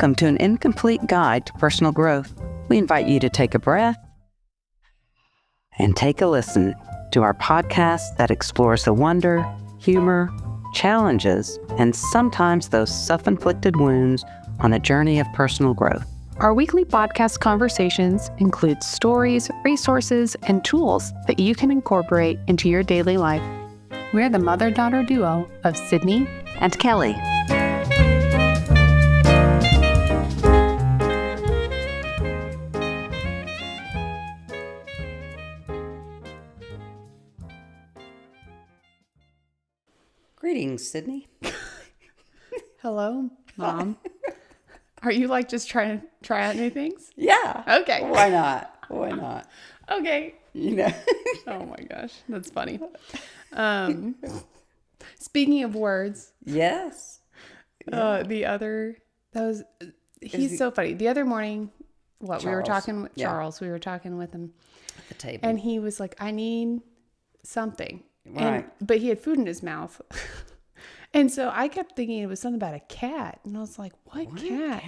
Welcome to an incomplete guide to personal growth. We invite you to take a breath and take a listen to our podcast that explores the wonder, humor, challenges, and sometimes those self-inflicted wounds on a journey of personal growth. Our weekly podcast conversations include stories, resources, and tools that you can incorporate into your daily life. We're the mother-daughter duo of Sydney and Kelly. Greetings, Sydney. Hello, Mom. Are you just trying to try out new things? Yeah. Okay. Why not? Why not? Okay. Oh my gosh, that's funny. Speaking of words. Yes. Yeah. He's so funny. The other morning, Charles. We were talking with Charles. We were talking with him At the table. and he was like, I need something. Right. But he had food in his mouth. And so I kept thinking it was something about a cat. And I was like, what cat?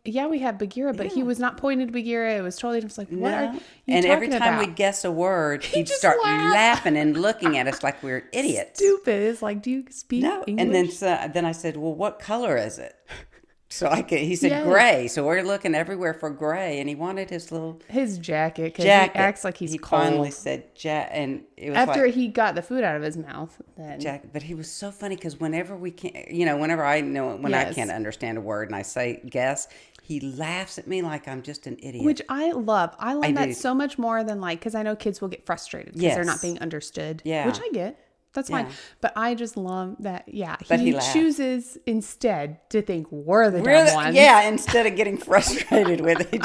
Yeah, we have Bagheera, but he was not pointing to Bagheera. It was totally just like, what are you and talking every time about? we'd guess a word, he'd just start laugh. laughing and looking at us like we were idiots. Stupid. It's like, do you speak No. English? And then I said, well, what color is it? He said Yes. gray. So we're looking everywhere for gray. And he wanted his jacket, because he acts like he's he cold. finally said and it was After he got the food out of his mouth. Then jacket. But he was so funny because whenever I can't understand a word and I say guess, he laughs at me like I'm just an idiot. Which I love. I love that do. so much more than because I know kids will get frustrated because they're not being understood. Yeah. Which I get. That's fine. Yeah. But I just love that. Yeah. But he laughs. chooses instead to think we're the dumb ones. Yeah, instead of getting frustrated with it, he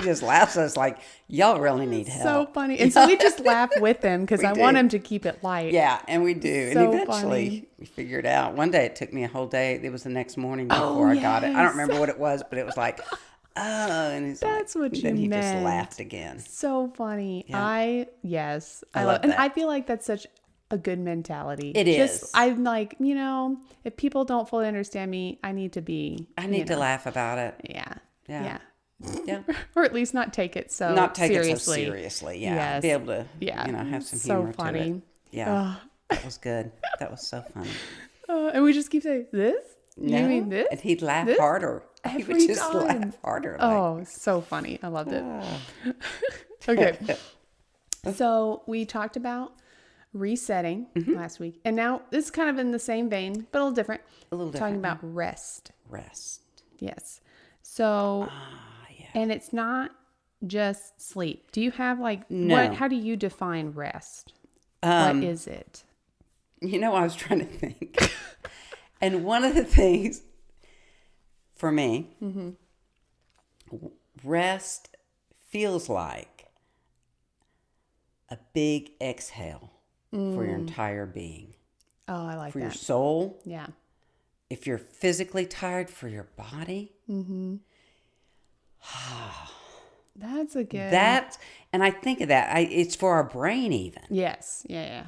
just laughs at us like, y'all really need help. So funny. And so we just laugh with him because I want him to keep it light. Yeah, and we do. So And eventually funny. we figured out. One day it took me a whole day. It was the next morning before I got it. I don't remember what it was, but it was like, and he's That's like, what you then he just meant. laughed again. So funny. Yeah. I love and that. I feel like that's such a good mentality. It is. I'm like, if people don't fully understand me, I need to to laugh about it. Yeah. Yeah. Or at least not take it so Not take seriously. it so seriously. Yeah. Yes. Be able to, Yeah. have some So humor funny. to it. Yeah. That was good. That was so funny. And we just keep saying, this? No. You mean this? And he'd laugh This? harder. He would Every just time. laugh harder. Oh, so funny. I loved it. Okay. So we talked about resetting last week. And now this is kind of in the same vein, but a little different. Talking about rest. Rest. Yes. So, Yeah. and it's not just sleep. Do you have No. how do you define rest? What is it? I was trying to think. And one of the things for me, rest feels like a big exhale for your entire being. Oh, I like For that. your soul. Yeah. If you're physically tired, for your body. That's a good. And I think of that. It's for our brain even. Yes. Yeah.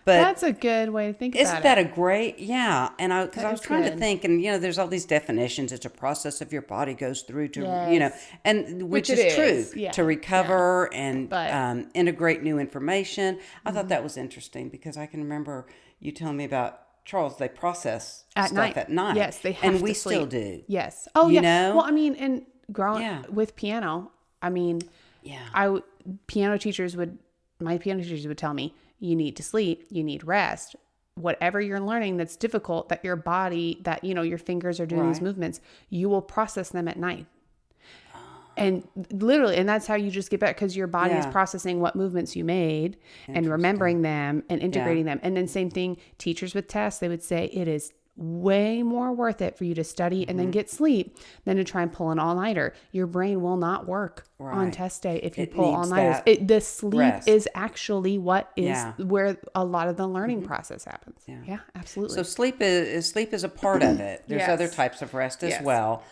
But that's a good way to think about it. isn't that a great, yeah. And because I was is trying to good. think, and there's all these definitions. It's a process of your body goes through to, Yes. and which Which is it true is, yeah, to recover and But- integrate new information. I thought that was interesting because I can remember you telling me about Charles. They process At stuff at night. Yes, they have and to we sleep. still do. Yes. Oh, You yeah. know? Well, and growing Yeah. with piano, Yeah. My piano teachers would tell me, you need to sleep, you need rest. Whatever you're learning that's difficult, that your body, that, your fingers are doing these Right. movements, you will process them at night. And literally, and that's how you just get back, because your body is Yeah. processing what movements you made and remembering them and integrating them. And then same thing, teachers with tests, they would say it is way more worth it for you to study and then get sleep than to try and pull an all-nighter. Your brain will not work on Right. test day if you It pull needs all-nighters. that The sleep rest. is actually what is Yeah. where a lot of the learning process happens. Yeah, absolutely. So sleep is a part of it. There's Yes. other types of rest as Yes. well.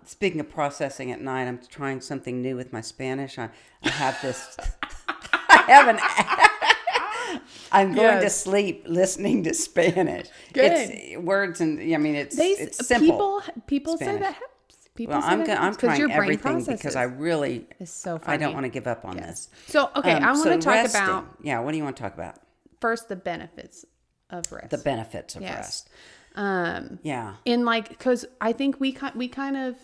Speaking of processing at night, I'm trying something new with my Spanish. I have this. I'm going to Yes. sleep listening to Spanish. Good. It's words and I mean it's simple. People say Spanish. that helps. People Well, say I'm that helps trying your brain everything processes. because I really It's so I funny. don't want to give up on this. So okay, I want to talk resting. about Yeah, what do you want to talk about? first the benefits of rest. The benefits of Yes. rest. Yeah. In like, because I think we kind of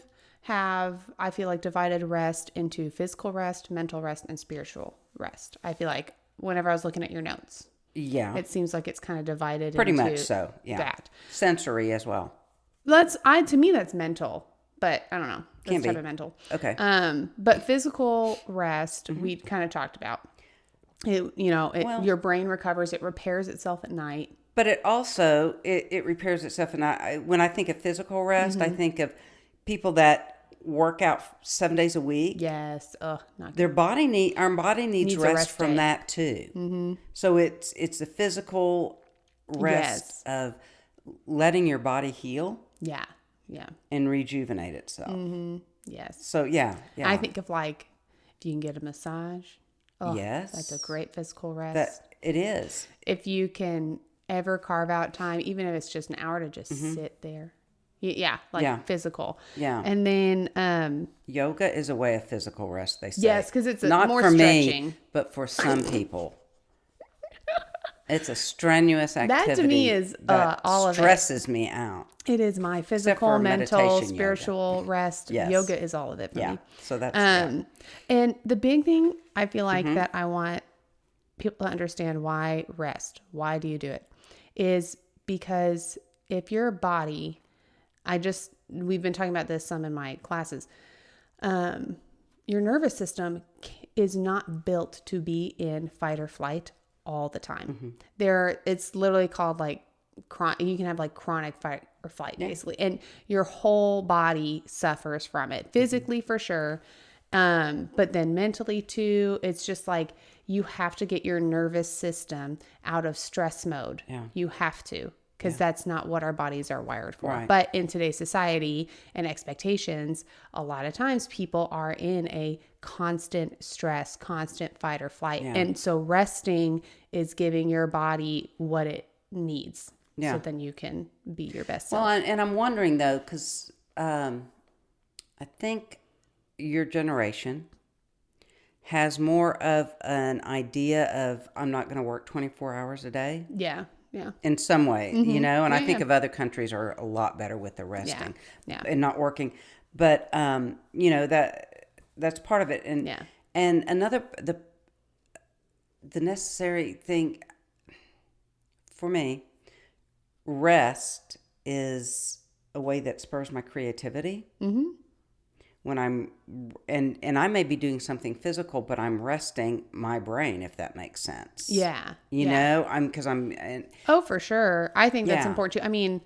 have, I feel like, divided rest into physical rest, mental rest, and spiritual rest. I feel like whenever I was looking at your notes, Yeah. it seems like it's kind of divided Pretty into much so. Yeah. that. Sensory as well. To me that's mental, but I don't know. That's Can be. type of mental. Okay. But physical rest, we kind of talked about. Your brain recovers, it repairs itself at night. But it also it repairs itself, and when I think of physical rest, I think of people that work out 7 days a week. Yes. Not Our body needs Needs a rest rest from day. that too. So it's the physical rest of letting your body heal Yeah. Yeah. and rejuvenate itself. Yes. So yeah. I think of like, if you can get a massage. Oh, Yes. That's a great physical rest. that it is. If you can ever carve out time, even if it's just an hour to just sit there. Yeah. Physical. Yeah. And then, Yoga is a way of physical rest, they say. yes, 'cause it's not more for stretching. me, but for some people. It's a strenuous activity. That to me is that all of it. stresses me out. it is my for physical, mental, meditation yoga. spiritual rest. Yes. Yoga is all of it for Yeah. me. So that's And the big thing I feel like that I want people to understand why rest, why do you do it, is because if your body, we've been talking about this some in my classes, your nervous system is not built to be in fight or flight all the time. It's literally called like, you can have like chronic fight or flight basically, and your whole body suffers from it physically for sure. But then mentally too, it's just like you have to get your nervous system out of stress mode. Yeah. You have to, because that's not what our bodies are wired for. Right. But in today's society and expectations, a lot of times people are in a constant stress, constant fight or flight. Yeah. And so resting is giving your body what it needs. Yeah. So then you can be your best self. Well, and I'm wondering though, because I think your generation has more of an idea of I'm not going to work 24 hours a day Yeah. Yeah. in some way, and I think Yeah. of other countries are a lot better with the resting Yeah. and not working. But that's part of it. And Yeah. and another the necessary thing for me, rest is a way that spurs my creativity. When I'm and I may be doing something physical, but I'm resting my brain, if that makes sense. Yeah. You know, I'm Oh, for sure. I think that's Yeah. important too. I mean,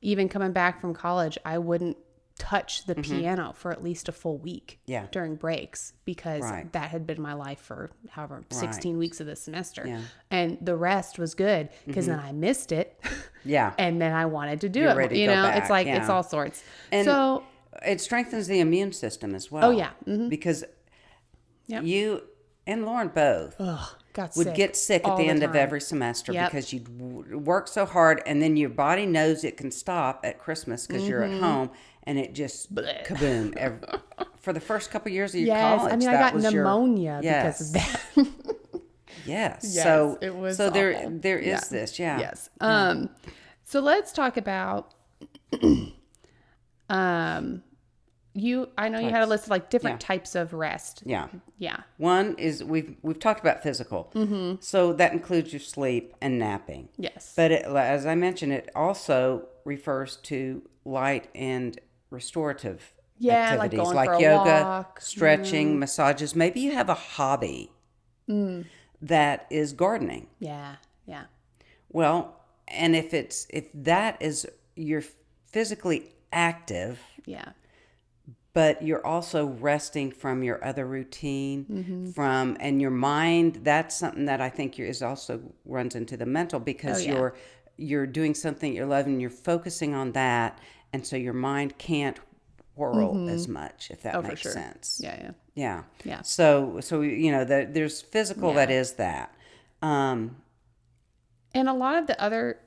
even coming back from college, I wouldn't touch the piano for at least a full week Yeah. during breaks because Right. that had been my life for however 16 Right. weeks of the semester. Yeah. And the rest was good because then I missed it. Yeah. And then I wanted to do You're it. ready to You go know, back, it's like, it's yeah. all sorts. And so, it strengthens the immune system as well. Oh, yeah. Because Yep. you and Lauren both would get sick at all the end of time. every semester Yep. because you'd work so hard, and then your body knows it can stop at Christmas because you're at home, and it just kaboom. For the first couple years of your Yes. college, I mean, I that got was pneumonia yes. because of that. Yes. Yes, So it was so there awful. there is this. Yeah. Yes. So let's talk about I know you had a list of like different types of rest. Yeah. Yeah. One is we've talked about physical, so that includes your sleep and napping. Yes. But as I mentioned, it also refers to light and restorative Yeah, like activities going for a yoga, walk. stretching, massages. Maybe you have a hobby that is gardening. Yeah. Yeah. Well, and if that is you're physically active, Yeah. but you're also resting from your other routine and your mind, that's something that I think is also runs into the mental because you're doing something you're loving, you're focusing on that, and so your mind can't whirl as much, if that makes sense. Yeah. Yeah. Yeah. So there's physical that is that. And a lot of the other,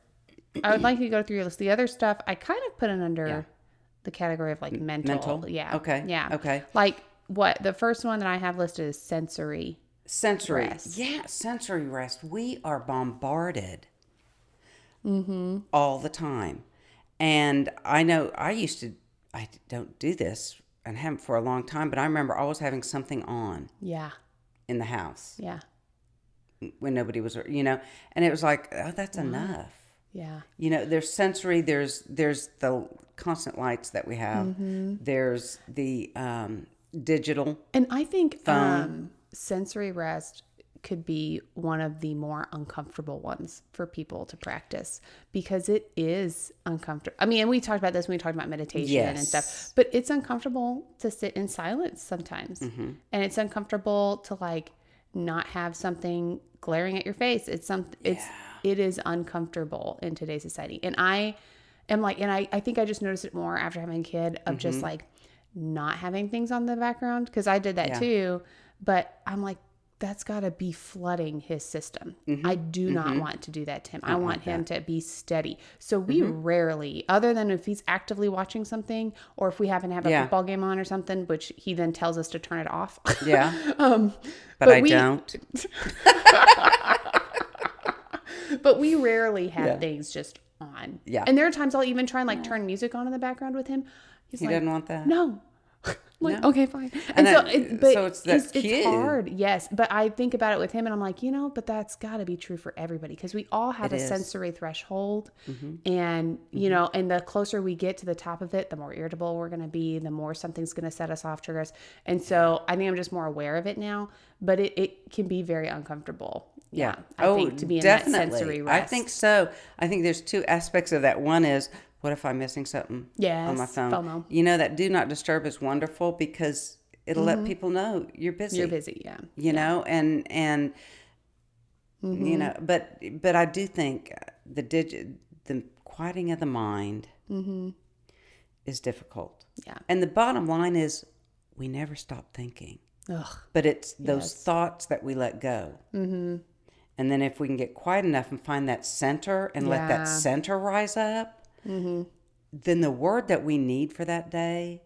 I would like you to go through your list. The other stuff, I kind of put it under the category of like mental. Mental? Yeah. Okay. Yeah. Okay. Like what? The first one that I have listed is sensory rest. Yeah, sensory rest. We are bombarded all the time. And I know I don't do this and haven't for a long time, but I remember always having something on Yeah. in the house Yeah. when nobody was, and it was like, oh, that's enough. Yeah. There's sensory, there's the constant lights that we have. There's the digital. And I think Phone. sensory rest could be one of the more uncomfortable ones for people to practice because it is uncomfortable. I mean, and we talked about this when we talked about meditation and stuff, but it's uncomfortable to sit in silence sometimes. And it's uncomfortable to like not have something glaring at your face. It is uncomfortable in today's society. And I am like, and I think I just noticed it more after having a kid of just like not having things on the background. Cause I did that too, but I'm like, that's got to be flooding his system. I do not want to do that to him. I want him to be steady. So we rarely, other than if he's actively watching something or if we happen to have a football game on or something, which he then tells us to turn it off. Yeah. But I don't. But we rarely have things just on. Yeah. And there are times I'll even try and like turn music on in the background with him. He doesn't want that? No. Like, No. okay, fine. And so it's that cue. it's hard. Yes. But I think about it with him and I'm like, but that's gotta be true for everybody. Cause we all have a sensory threshold and and the closer we get to the top of it, the more irritable we're going to be, the more something's going to set us off triggers. And so I think I'm just more aware of it now, but it can be very uncomfortable. Yeah. I think to be in definitely. that sensory rest. I think so. I think there's two aspects of that. One is, what if I'm missing something on my phone? FOMO. That do not disturb is wonderful because it'll let people know you're busy. You're busy, yeah. know, and but I do think the quieting of the mind is difficult. Yeah. And the bottom line is we never stop thinking. Ugh. But it's those thoughts that we let go. And then if we can get quiet enough and find that center and let that center rise up, then the word that we need for that day,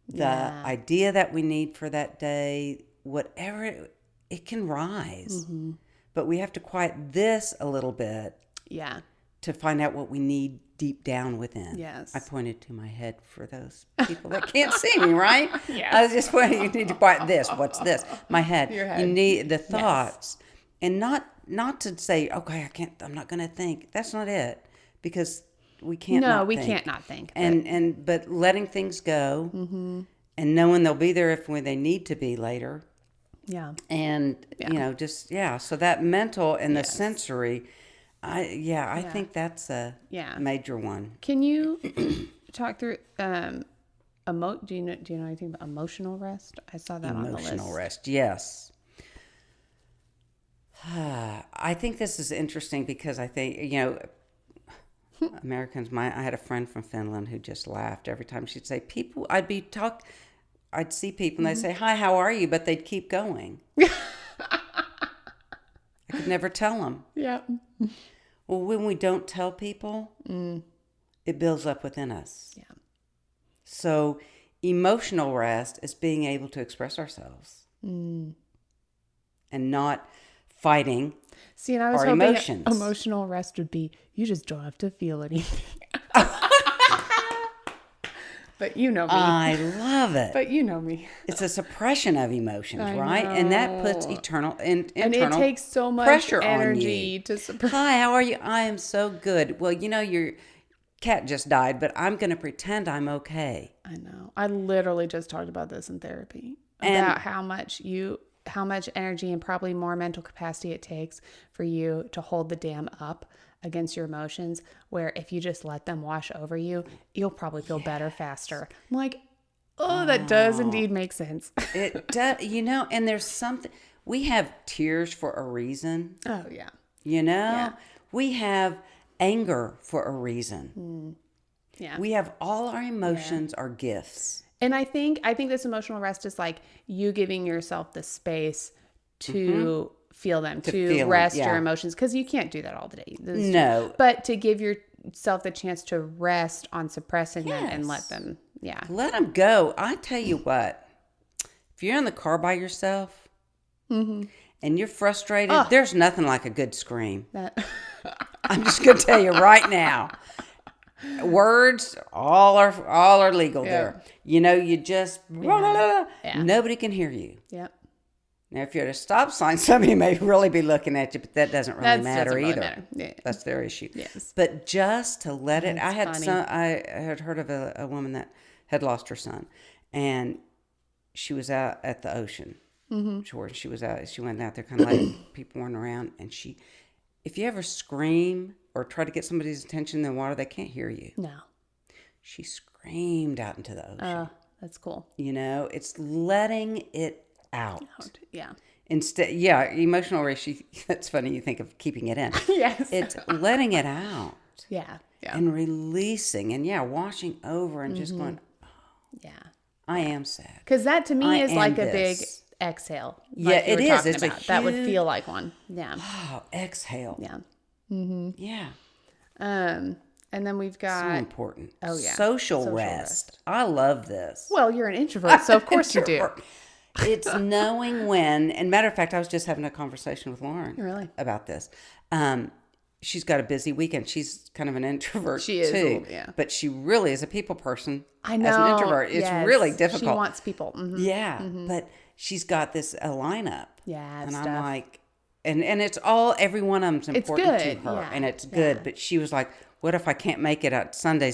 the idea that we need for that day, whatever, it can rise. But we have to quiet this a little bit to find out what we need deep down within. Yes. I pointed to my head for those people that can't see me, right? Yes. I was just pointing, you need to quiet this. What's this? My head. Your head. You need the thoughts. And not to say, okay, I'm not going to think. That's not it. Because we can't not think. Can't not think. But letting things go and knowing they'll be there when they need to be later. Yeah. And, so that mental and the sensory, I think that's a major one. Can you talk through do you know anything about emotional rest? I saw that on the list. Emotional rest, yes. I think this is interesting because I think, Americans, I had a friend from Finland who just laughed every time she'd say, I'd see people and they'd say, hi, how are you? But they'd keep going. I could never tell them. Yeah. Well, when we don't tell people, it builds up within us. Yeah. So emotional rest is being able to express ourselves and not fighting. See, and I was our hoping emotions. Emotional rest would be you just don't have to feel anything. But you know me. I love it. But you know me. It's a suppression of emotions, right? And that puts internal and it takes so much pressure energy on you. to suppress. Hi, how are you? I am so good. Well, your cat just died, but I'm going to pretend I'm okay. I know. I literally just talked about this in therapy about how much energy and probably more mental capacity it takes for you to hold the dam up against your emotions, where if you just let them wash over you, you'll probably feel better faster. I'm like, that does indeed make sense. It does, and there's something, we have tears for a reason. Oh, yeah. Yeah. We have anger for a reason. Yeah. We have all our emotions are gifts. And I think this emotional rest is like you giving yourself the space to feel them, to feel 'em, rest your yeah. emotions, because you can't do that all the day. No. But to give yourself the chance to rest on suppressing them and let Yes. them, yeah. Let them go. I tell you what, if you're in the car by yourself and you're frustrated, there's nothing like a good scream. That I'm just going to tell you right now. Words, all are legal there. You know, you just, nobody can hear you. Yep. Now, if you're at a stop sign, somebody may really be looking at you, but that doesn't really matter doesn't really either. matter. Yeah. That's their issue. Yes. But just to let it, That's funny. I had heard of a woman that had lost her son, and she was out at the ocean. George, she went out there kind of like people weren't around, and if you ever scream or try to get somebody's attention in the water, they can't hear you. No. She screamed out into the ocean. That's cool. You know, it's letting it out. Yeah. Instead, emotional ratio. That's funny. You think of keeping it in. Yes. It's letting it out. Yeah. Yeah. And releasing and washing over and just going, Yeah. I am sad. Because that to me I is am like a big this. exhale. Yeah, like you it were is. talking It's a about. That would huge- feel like one. Yeah. Oh, exhale. Yeah. Yeah. And then we've So got, important. Oh, yeah. Social Social rest. I love this. well, you're an introvert, so of course you do. It's knowing when, and matter of fact, I was just having a conversation with Lauren Really? about this. She's got a busy weekend. She's kind of an introvert She is, too. yeah. But she really is a people person. I know. As an introvert, it's Yes. really difficult. She wants people. Mhm. Yeah, but she's got this a lineup. Yeah, and stuff. I'm like, and it's all every one of them's important to good, her, yeah, and it's good. yeah. But she was like, "What if I can't make it at Sunday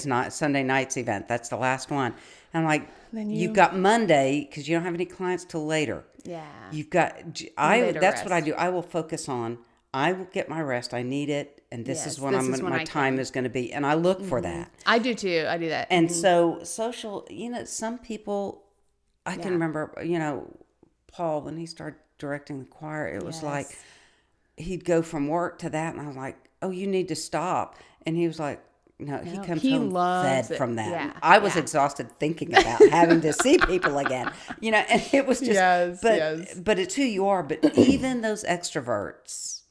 night's event? That's the last one." And I'm like, Then "You've got Monday because you don't have any clients till later. Yeah. You've got Monday to That's what I rest. do. I will focus on. I will get my rest. I need it, and this Yes, is when this is when my I time can. is going to be. And I look for that. I do too. I do that. And so social, some people, I can remember, Paul, when he started directing the choir, it was like, Yes. he'd go from work to that. And I was like, oh, you need to stop. And he was like, no, he comes he home loves fed it. from that. Yeah, I was yeah. exhausted thinking about having to see people again, and it was just, Yes, but, yes. but it's who you are. But even those extroverts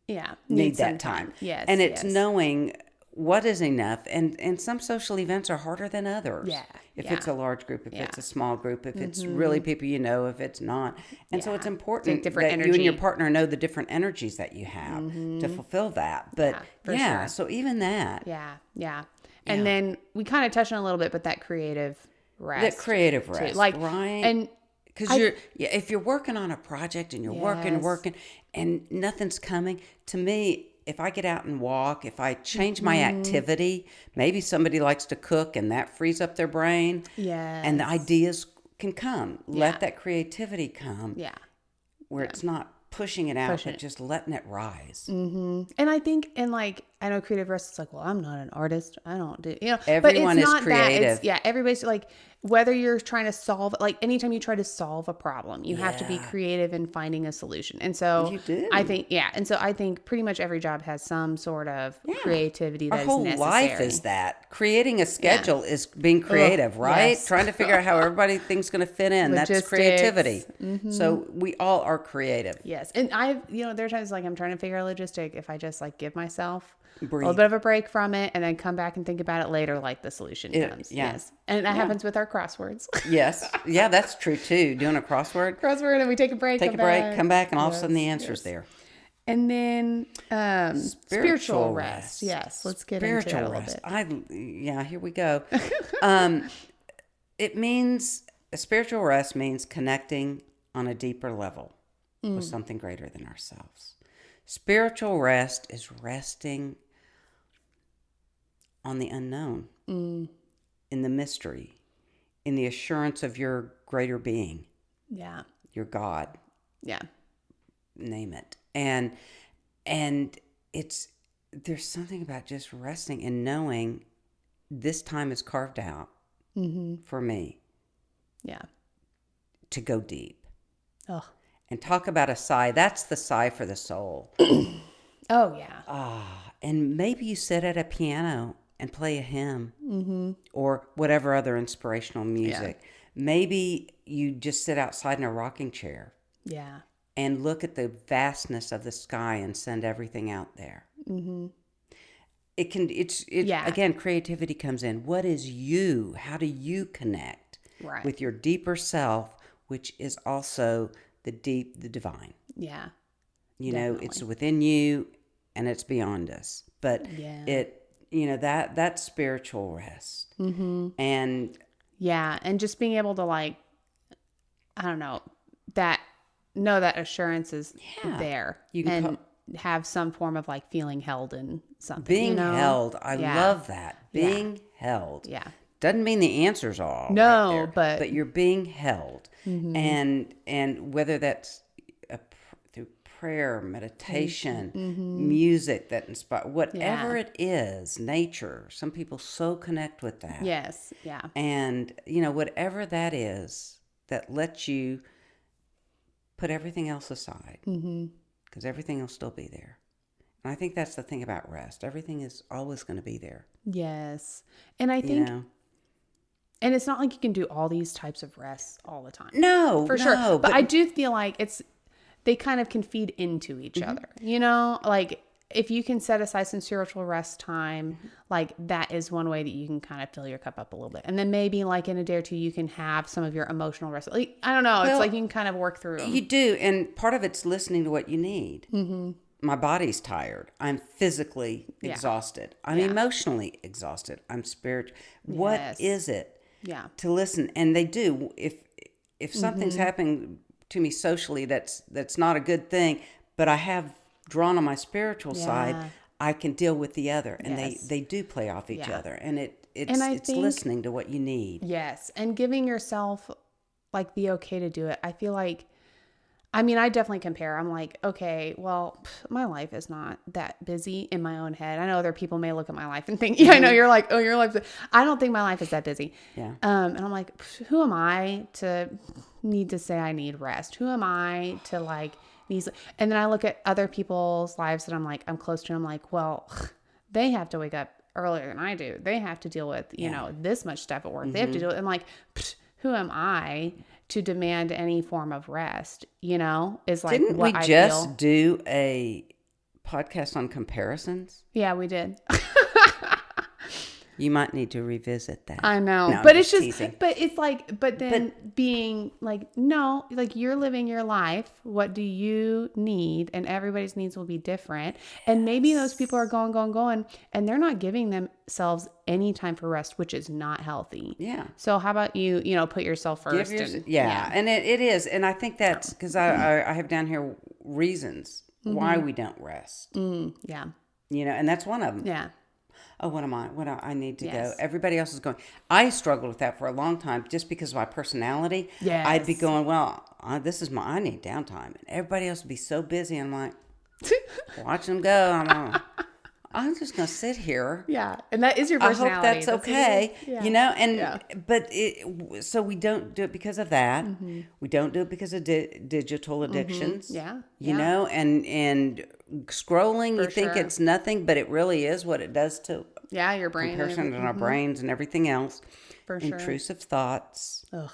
Yeah. need some that time. Yes. And it's yes. knowing what is enough. And some social events are harder than others. Yeah, If yeah. it's a large group, if Yeah. it's a small group, if it's really people if it's not. And so Yeah. it's important Take different that you and your energy. partner know the different energies that you have to fulfill that. But for sure. so even that. Yeah. Yeah. And then we kind of touched on it a little bit, but that creative rest. That creative too. rest, Like, right? and Because if you're working on a project and you're Yes. working, and nothing's coming, to me, if I get out and walk, if I change my Mm-hmm. activity, maybe somebody likes to cook and that frees up their brain. Yes. And the ideas can come. Yeah. Let that creativity come. yeah. Where it's not pushing it out, Pushing but it. just letting it rise. And I think, and like, I know creative rest is like, well, I'm not an artist. I don't do, but Everyone it's is not that. creative. It's, everybody's like, whether you're trying to solve, like anytime you try to solve a problem, you have to be Yeah. creative in finding a solution. And so You do. I think, and so I think pretty much every job has some sort of creativity Our that is whole necessary. life is that. Creating a schedule is being creative, right? yes. Trying to figure out how everybody thinks going to fit in. That's Logistics. creativity. So we all are creative. Yes. And there are times like I'm trying to figure out logistic. If I just like give myself a Breathe. little bit of a break from it and then come back and think about it later, like the solution comes. yeah. Yes. And that happens with our crosswords. Yes. Yeah, that's true too. Doing a crossword. Crossword, and we take a break. Take a break, come back, and all of a sudden the answer's yes. there. And then spiritual rest. Yes. Let's get into that a little bit. Here we go. It means spiritual rest means connecting on a deeper level with something greater than ourselves. Spiritual rest is resting on the unknown, in the mystery, in the assurance of your greater being, Yeah. your God, Yeah. name it. And there's something about just resting and knowing this time is carved out for me Yeah. to go deep. Oh. And talk about a sigh. That's the sigh for the soul. Oh, yeah. And maybe you sit at a piano and play a hymn or whatever other inspirational music. Maybe you just sit outside in a rocking chair Yeah. and look at the vastness of the sky and send everything out there. Again, creativity comes in. What is you? How do you connect with your deeper self, which is also the divine? Yeah. You know, it's within you and it's beyond us. But that's spiritual rest. And and just being able to like, I don't know, that assurance is there. You can have some form of like feeling held in something. Being held. I love that. Being held. Yeah. Doesn't mean the answers are all no, right there, but you're being held. And whether that's through prayer, meditation, music that inspires, whatever it is, nature. Some people so connect with that. Yes. Yeah. And, whatever that is that lets you put everything else aside. Because everything will still be there. And I think that's the thing about rest. Everything is always going to be there. Yes. And I think, and it's not like you can do all these types of rests all the time. No, for sure. But I do feel like they kind of can feed into each other. Like if you can set aside some spiritual rest time, like that is one way that you can kind of fill your cup up a little bit. And then maybe like in a day or two, you can have some of your emotional rest. Like, I don't know. It's like you can kind of work through them. You do. And part of it's listening to what you need. My body's tired. I'm physically exhausted. I'm emotionally exhausted. I'm spiritual. What is it? Yeah. To listen. And they do. If something's happening to me socially, that's not a good thing, but I have drawn on my spiritual side, I can deal with the other, and they do play off each other, and it's listening to what you need. Yes, and giving yourself like the okay to do it. I feel like, I mean, I definitely compare. I'm like, okay, well, my life is not that busy in my own head. I know other people may look at my life and think, I know you're like, oh, your life. I don't think my life is that busy. Yeah. And I'm like, who am I to need to say I need rest? Who am I to like? And then I look at other people's lives that I'm like, I'm close to. I'm like, well, they have to wake up earlier than I do. They have to deal with, this much stuff at work. They have to deal with, I'm like, who am I to demand any form of rest? Is like, didn't what we I just feel. do a podcast on comparisons? Yeah, we did. You might need to revisit that. I know, No, but I'm it's just, teasing. but it's like, but then being like, no, like you're living your life. What do you need? And everybody's needs will be different. And maybe those people are going, and they're not giving themselves any time for rest, which is not healthy. Yeah. So how about you, put yourself first. And it is. And I think that's because I have down here reasons why we don't rest. Yeah. And that's one of them. Yeah. Oh, what am I? I need to go. Everybody else is going. I struggled with that for a long time just because of my personality. Yes. I'd be going, well, I need downtime. And everybody else would be so busy. And I'm like, watch them go. I'm just going to sit here. Yeah. And that is your personality. I hope that's okay. Yeah. But so we don't do it because of that. We don't do it because of digital addictions. Yeah. You know, and scrolling, you think it's nothing, but it really is what it does to your brain. Comparison and our brains and everything else. For sure. Intrusive thoughts. Ugh.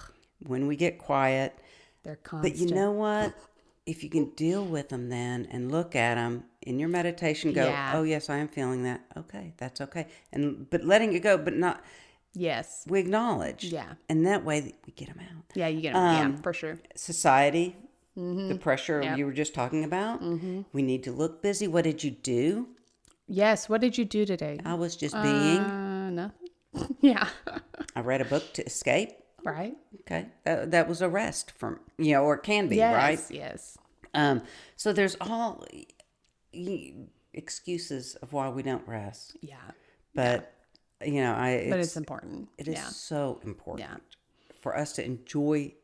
When we get quiet. They're constant. But you know what? If you can deal with them then and look at them in your meditation, go, oh yes, I am feeling that. Okay, that's okay. But letting it go, but not. Yes. We acknowledge. Yeah. And that way we get them out. Yeah, you get them. For sure. Society, the pressure you were just talking about. We need to look busy. What did you do? Yes. What did you do today? I was just being. Nothing. Yeah. I read a book to escape. Right. Okay. That was a rest from, or it can be, right? Yes. So there's all excuses of why we don't rest. Yeah. But, but it's important. It is so important for us to enjoy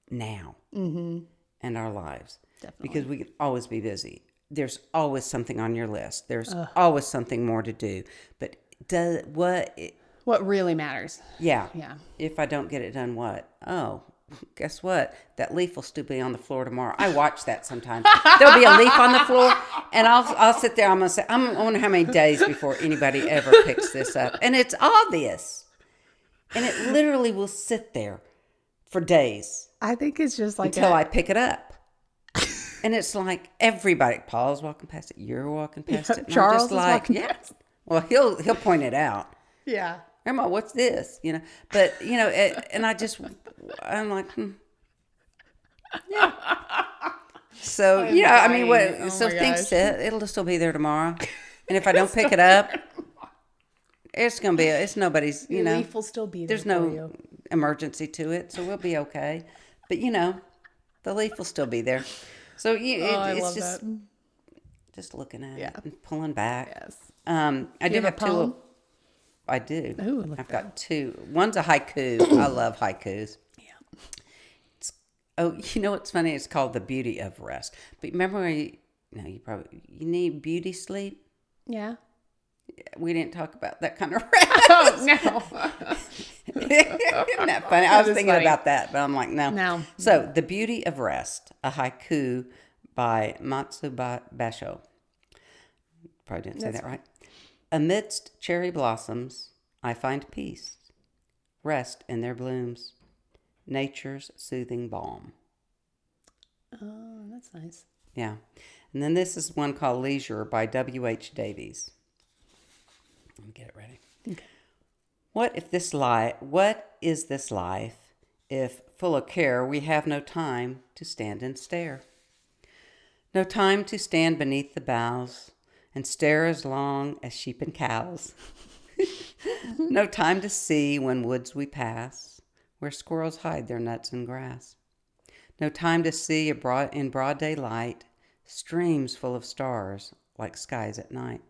now and our lives. Definitely. Because we can always be busy. There's always something on your list. There's always something more to do. But what really matters? Yeah. Yeah. If I don't get it done, what? Oh, guess what? That leaf will still be on the floor tomorrow. I watch that sometimes. There'll be a leaf on the floor, and I'll sit there. I'm gonna say, I wonder how many days before anybody ever picks this up, and it's obvious, and it literally will sit there for days. I think it's just like until I pick it up. And it's like everybody, Paul's walking past it, you're walking past it. And I'm Charles just is like, walking yeah. Well, he'll point it out. Yeah. Grandma, what's this? But I'm like, yeah. So I'm I mean, dying. Oh so my things gosh. sit. It'll still be there tomorrow, and if I don't pick it up, it's gonna be. It's nobody's. The leaf will still be there. There's no emergency to it, so we'll be okay. But the leaf will still be there. So I it's love just that. just looking at it and pulling back. Yes. I do you have a have two. poem? I do. Ooh, look I've at got two. One's a haiku. I love haikus. Oh, what's funny? It's called The Beauty of Rest. But remember when you need beauty sleep? Yeah. We didn't talk about that kind of rest. Oh, no. Isn't that funny? I was is thinking funny. about that, but I'm like, no. No. So, The Beauty of Rest, a haiku by Matsu Basho. Probably didn't say that right. Amidst cherry blossoms, I find peace, rest in their blooms, nature's soothing balm. Oh, that's nice. Yeah. And then this is one called Leisure by W.H. Davies. Let me get it ready. Okay. What is this life if, full of care, we have no time to stand and stare? No time to stand beneath the boughs and stare as long as sheep and cows. No time to see when woods we pass, where squirrels hide their nuts in grass. No time to see in broad daylight streams full of stars like skies at night.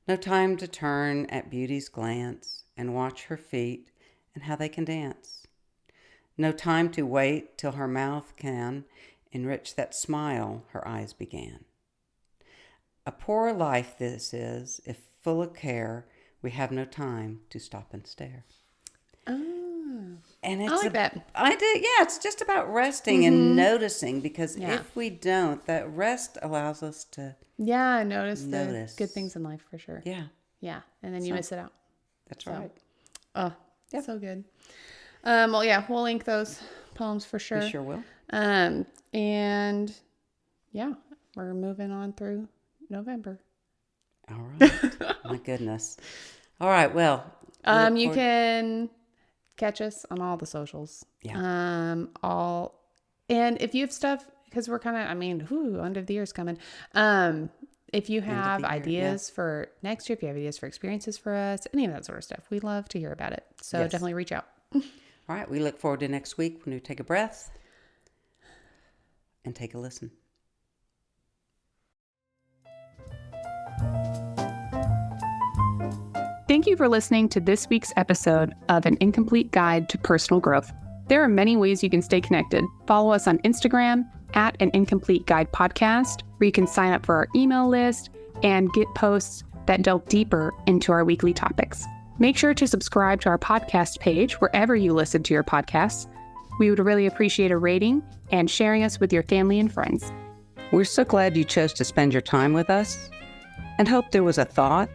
No time to turn at beauty's glance and watch her feet and how they can dance. No time to wait till her mouth can enrich that smile her eyes began. A poor life this is, if full of care, we have no time to stop and stare. And it's I like that. I do. Yeah, it's just about resting and noticing, because if we don't, that rest allows us to. Yeah, notice the good things in life for sure. Yeah, Yeah, and then you miss it out. that's right. Oh, so good. Well, yeah, we'll link those poems for sure. We sure will. And yeah, we're moving on through November. All right. My goodness. All right. Well, you can catch us on all the socials. Yeah. And if you have stuff, because we're kind of, end of the year's coming. If you have ideas for next year, if you have ideas for experiences for us, any of that sort of stuff, we love to hear about it. So definitely reach out. All right. We look forward to next week when we take a breath and take a listen. Thank you for listening to this week's episode of An Incomplete Guide to Personal Growth. There are many ways you can stay connected. Follow us on Instagram at An Incomplete Guide Podcast, where you can sign up for our email list and get posts that delve deeper into our weekly topics. Make sure to subscribe to our podcast page wherever you listen to your podcasts. We would really appreciate a rating and sharing us with your family and friends. We're so glad you chose to spend your time with us, and hope there was a thought,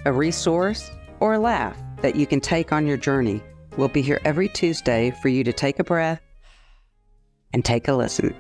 a resource, or a laugh that you can take on your journey. We'll be here every Tuesday for you to take a breath and take a listen.